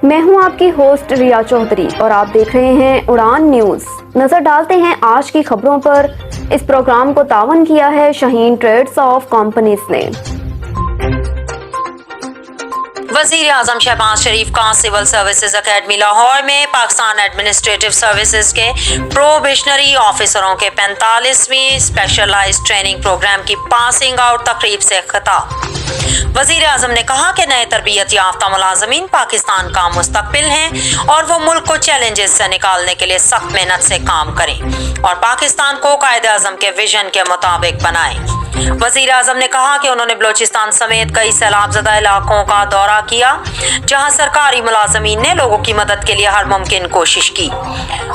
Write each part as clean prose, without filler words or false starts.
میں ہوں آپ کی ہوسٹ ریا چودھری اور آپ دیکھ رہے ہیں اڑان نیوز۔ نظر ڈالتے ہیں آج کی خبروں پر۔ اس پروگرام کو تعاون کیا ہے شاہین ٹریڈز آف کمپنیز نے۔ وزیر اعظم شہباز شریف کا سول سروسز اکیڈمی لاہور میں پاکستان ایڈمنسٹریٹو سروسز کے پروبیشنری آفیسروں کے 45ویں اسپیشلائزڈ ٹریننگ پروگرام کی پاسنگ آؤٹ تقریب سے خطاب۔ وزیر اعظم نے کہا کہ نئے تربیت یافتہ ملازمین پاکستان کا مستقبل ہیں اور وہ ملک کو چیلنجز سے نکالنے کے لیے سخت محنت سے کام کریں اور پاکستان کو قائد اعظم کے ویژن کے مطابق بنائیں۔ وزیر اعظم نے کہا کہ انہوں نے بلوچستان سمیت کئی سیلاب زدہ علاقوں کا دورہ کیا جہاں سرکاری ملازمین نے لوگوں کی مدد کے لیے ہر ممکن کوشش کی۔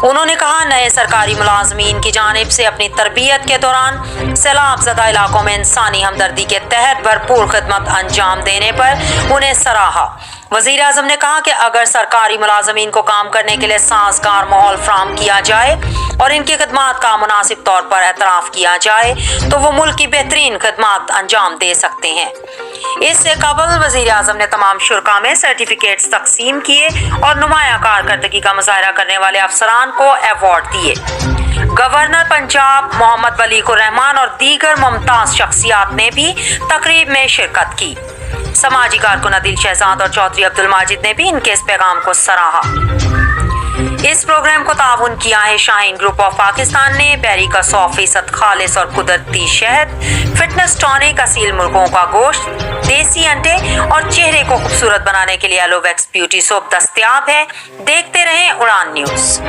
انہوں نے کہا نئے سرکاری ملازمین کی جانب سے اپنی تربیت کے دوران سیلاب زدہ علاقوں میں انسانی ہمدردی کے تحت بھرپور خدمت انجام دینے پر انہیں سراہا۔ وزیر اعظم نے کہا کہ اگر سرکاری ملازمین کو کام کرنے کے لیے سازگار ماحول فراہم کیا جائے اور ان کی خدمات کا مناسب طور پر اعتراف کیا جائے تو وہ ملک کی بہترین خدمات انجام دے سکتے ہیں۔ اس سے قبل وزیر اعظم نے تمام شرکاء میں سرٹیفکیٹس تقسیم کیے اور نمایاں کارکردگی کا مظاہرہ کرنے والے افسران کو ایوارڈ دیے۔ گورنر پنجاب محمد ولیق الرحمان اور دیگر ممتاز شخصیات نے بھی تقریب میں شرکت کی۔ سماجی کارکن عادل شہزاد اور چودھری عبدالماجد نے بھی ان کے اس پیغام کو سراہا۔ اس پروگرام کو تعاون کیا ہے شاہین گروپ آف پاکستان نے۔ بیری کا 100% خالص اور قدرتی شہد، فٹنس ٹونک، اصیل مرغوں کا گوشت، دیسی انڈے اور چہرے کو خوبصورت بنانے کے لیے ایلو ویکس بیوٹی سوپ دستیاب ہے۔ دیکھتے رہیں اڑان نیوز۔